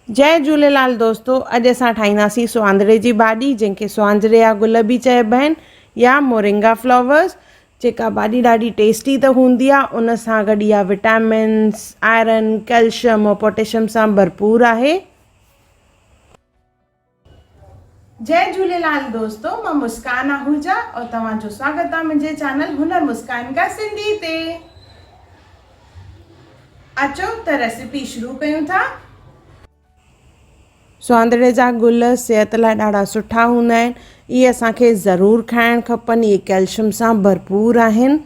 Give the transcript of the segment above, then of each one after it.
जय झूलेलाल दोस्तों। अॼु असां ठाहींदासीं स्वांजरे जी भाॼी, जंहिंखे स्वांजरे जा गुल बि चइबा आहिनि या मोरिंगा फ्लावर्स। जेका भाॼी ॾाढी टेस्टी त हूंदी आहे, उन सां गॾु इहा विटामिन्स, आयरन, कैल्शियम और पोटेशियम सां भरपूर आहे। जय झूलेलाल दोस्तों, मां मुस्कान आहूजा और तव्हांजो स्वागत आहे मुंहिंजे चैनल हुनर मुस्कान का सिंधी ते। अचो त रेसिपी शुरू कयूं था। स्वांजरे जा गुल सेहत लाइ ॾाढा सुठा हूंदा आहिनि। इहे असांखे ज़रूरु खाइणु खपनि। इहे कैल्शियम सां भरपूर आहिनि।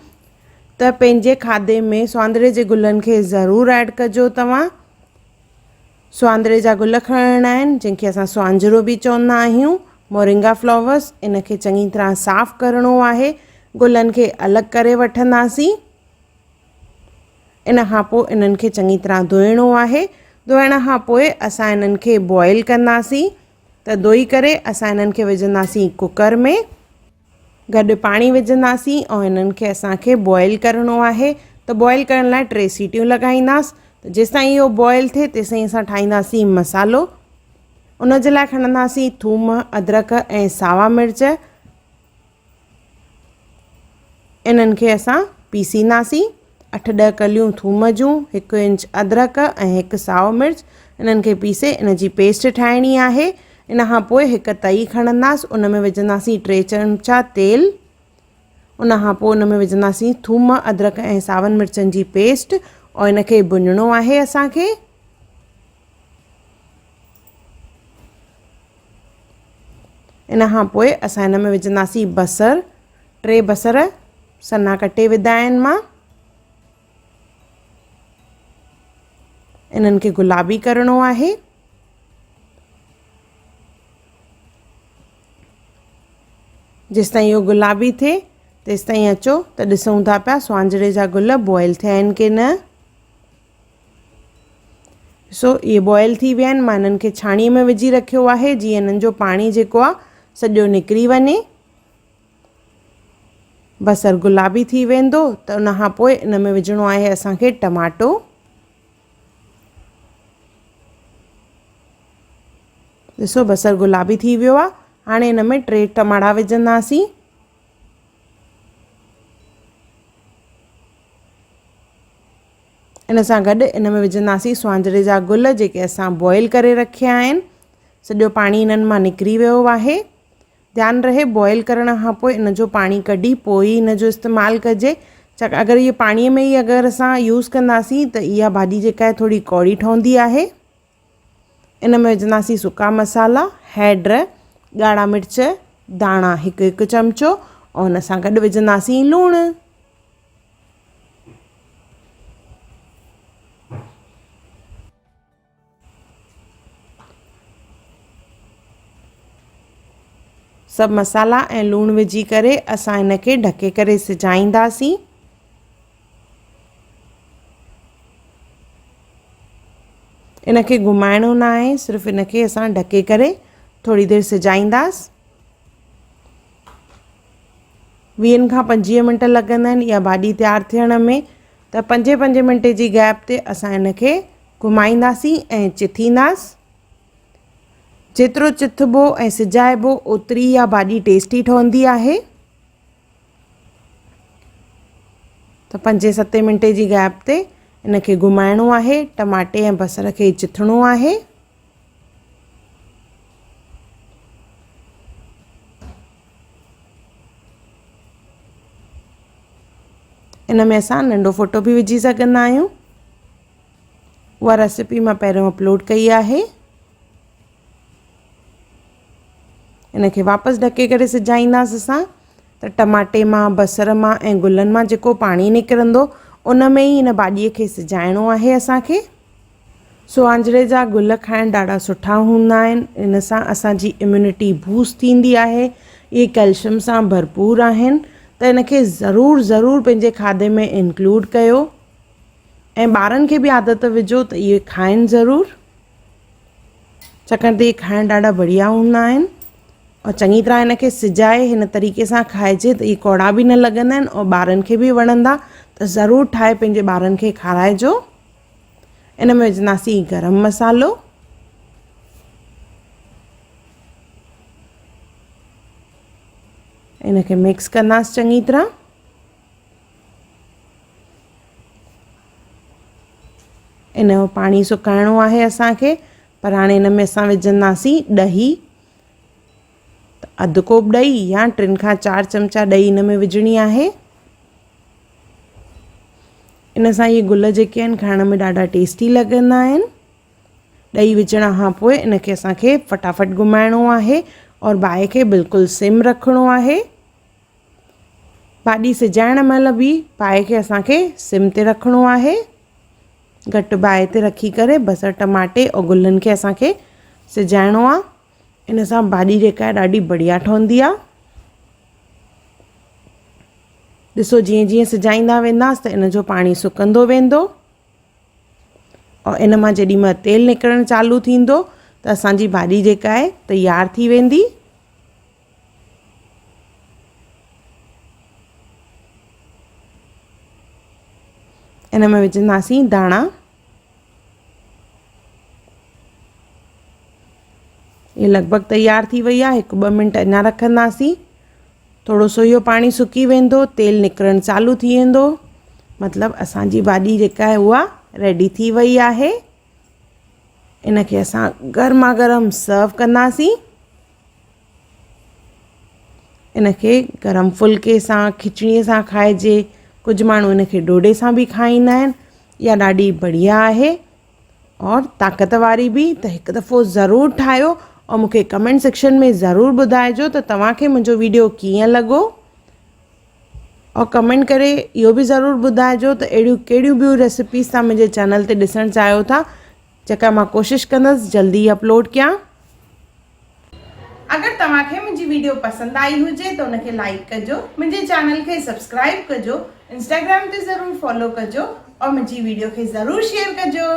त पंहिंजे खाधे में स्वांजरे जे गुलनि खे ज़रूरु ऐड कजो। तव्हां स्वांजरे जा गुल खणणा आहिनि, जंहिंखे असां स्वांजरो बि चवंदा आहियूं, मोरिंगा फ्लावर्स। इनखे चङी तरह साफ़ु करिणो आहे। गुलनि खे अलॻि करे वठंदासीं। इन खां पोइ इन्हनि खे चङी तरह धोइणो आहे। धोइण खां पोइ असां इन्हनि खे बॉइल कंदासीं। त धोई करे असां इन्हनि खे विझंदासीं कुकर में। गॾु पाणी विझंदासीं ऐं इन्हनि खे असांखे बॉइल करिणो आहे। त बॉइल करण लाइ 3 सीटियूं लॻाईंदासीं। त जेसिताईं इहो बॉइल थिए तेसिताईं असां ठाहींदासीं मसालो। उन जे लाइ खणंदासीं थूम, अदरक ऐं सावा मिर्च। इन्हनि खे असां पीसींदासीं। 8-10 कलियूं थूम जूं, 1 इंच अदरक ऐं 1 साओ मिर्च। इन्हनि खे पीसे इन जी पेस्ट ठाहिणी आहे। इन खां पोइ हिकु तई खणंदासीं। उन में विझंदासीं 3 चमचा तेल। उन खां पोइ उन में विझंदासीं थूम, अदरक ऐं सावनि मिर्चनि जी पेस्ट और इनखे भुञणो आहे असांखे। इन खां पोइ असां इन में विझंदासीं बसर। 3 बसर सन्हा कटे विधा आहिनि मां। इन्हनि खे गुलाबी करिणो आहे। जेसिताईं इहो गुलाबी थिए तेसिताईं अचो त ॾिसूं था पिया स्वांजरे जा गुल बॉइल थिया आहिनि की न। ॾिसो, इहे बॉइल थी विया आहिनि। मां इन्हनि खे छाणीअ में विझी रखियो आहे, जीअं इन्हनि जो पाणी जेको आहे सॼो निकिरी वञे। बसर गुलाबी थी वेंदो त उन खां पोइ इन में विझणो आहे असांखे टमाटो। ॾिसो, बसर गुलाबी थी वियो आहे। हाणे इन में 3 टमाटा विझंदासीं। इन सां गॾु इन में विझंदासीं स्वांजरे जा गुल, जेके असां बॉइल करे रखिया आहिनि। सॼो पाणी इन्हनि मां निकिरी वियो आहे। ध्यानु रहे, बॉइल करण खां पोइ इन जो पाणी कढी पोइ ई इन जो इस्तेमालु कजे। अगरि इहे पाणीअ में ई अगरि असां यूज़ कंदासीं त इहा भाॼी जेका आहे थोरी कौड़ी ठहंदी आहे। इन में विझंदासीं सुका मसाला, हैड, ॻाढ़ा मिर्च, धाणा 1-1 चमचो और हुन सां गॾु विझंदासीं लूणु। सभु मसाला ऐं लूणु विझी करे असां इन खे ढके करे सिजाईंदासीं। इन खे घुमाइणो न आहे, सिर्फ़ु इन खे असां ढके करे थोरी देरि सिजाईंदासीं। 20 खां 25 मिंट लॻंदा आहिनि इहा भाॼी तयारु थियण में। त 5-5 मिंटे जी गैप ते असां इन खे घुमाईंदासीं ऐं चिथींदासीं। जेतिरो चिथबो ऐं सिजाइबो ओतिरी इहा भाॼी टेस्टी ठहंदी आहे। त 5-7 मिंटे जी गैप ते इन खे घुमाइणो आहे। टमाटे ऐं बसर खे चिथणो आहे। इन में असां नंढो फोटो बि विझी सघंदा आहियूं। उहा रेसिपी मां पहिरियों अपलोड कई आहे। इन खे वापसि ढके करे सिजाईंदासीं असां। त टमाटे मां, बसर मां ऐं गुलनि मां जेको पाणी निकिरंदो उन में ई इन भाॼीअ खे सिजाइणो आहे असांखे। स्वांजरे जा गुल खाइणु ॾाढा सुठा हूंदा आहिनि। इन सां असांजी इम्यूनिटी बूस्ट थींदी आहे। इहे कैल्शियम सां भरपूर आहिनि। त इन खे ज़रूरु पंहिंजे खाधे में इंक्लूड कयो ऐं ॿारनि खे बि आदत विझो त इहे खाइनि ज़रूरु, छाकाणि त इहे खाइणु ॾाढा बढ़िया हूंदा आहिनि। और चङी तरह इन खे सिजाए हिन तरीक़े सां खाइजे त इहे कौड़ा बि न लॻंदा आहिनि और ॿारनि खे बि वणंदा। त ज़रूरु ठाहे पंहिंजे ॿारनि खे खाराइजो। इन में विझंदासीं गरम मसालो। इनखे मिक्स कंदासीं चङी तरह। इनजो पाणी सुकाइणो आहे असांखे, पर हाणे हिन में असां विझंदासीं ॾही। अधु कोप ॾही या 3 खां 4 चमचा ॾही हिन में विझणी आहे। इन सां इहे गुल जेके आहिनि खाइण में ॾाढा टेस्टी लॻंदा आहिनि। ॾही विझण खां पोइ इनखे असांखे फटाफट घुमाइणो आहे और बाहि खे बिल्कुलु सिम रखिणो आहे। भाॼी सिजाइण महिल बि बाहि खे असांखे सिम ते रखिणो आहे। घटि बाहि ते रखी करे बसर टमाटे और गुलनि खे असांखे सिजाइणो आहे। इन सां भाॼी जेका आहे ॾाढी बढ़िया ठहंदी आहे। ॾिसो जीअं जीअं सिजाईंदा वेंदासीं त इन जो पाणी सुकंदो वेंदो और इन मां जेॾी महिल तेल निकिरणु चालू थींदो त असांजी भाॼी जेका आहे तयार थी वेंदी। इन में विझंदासीं धाणा। ये लॻभॻि तयार थी वई आहे। 1-2 मिंट अञा रखंदासीं। थोरो सो इहो पाणी सुकी वेंदो, तेल निकिरणु चालू थी वेंदो, मतिलबु असांजी भाॼी जेका आहे उहा रेडी थी वई आहे। इनखे असां गरमा गरम सर्व कंदासीं। इनखे गरम फुल्के सां, खिचड़ीअ सां खाइजे। कुझु माण्हू इनखे ॾोढे सां बि खाईंदा आहिनि। इहा ॾाढी बढ़िया आहे और ताक़त वारी बि। त हिकु दफ़ो ज़रूरु ठाहियो और मूंखे कमेंट सेक्शन में ज़रूरु ॿुधाइजो त तव्हांखे मुंहिंजो वीडियो कीअं लॻो। और कमेंट करे इहो बि ज़रूरु ॿुधाइजो त अहिड़ियूं कहिड़ियूं ॿियूं रेसिपीज़ तव्हां मुंहिंजे चैनल ते ॾिसणु चाहियो था, जेका मां कोशिशि कंदसि जल्दी अपलोड कयां। अगर तव्हांखे मुंहिंजी वीडियो पसंदि आई हुजे त उनखे लाइक कजो, मुंहिंजे चैनल खे सब्सक्राइब कजो, इंस्टाग्राम ते ज़रूरु फॉलो कजो और मुंहिंजी वीडियो खे ज़रूरु शेयर कजो।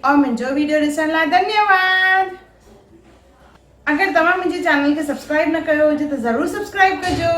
और मुंहिंजो वीडियो ॾिसण लाइ धन्यवाद। अगर तव्हां मुंहिंजे चैनल खे सब्सक्राइब न कयो हुजे त ज़रूरु सब्सक्राइब कजो।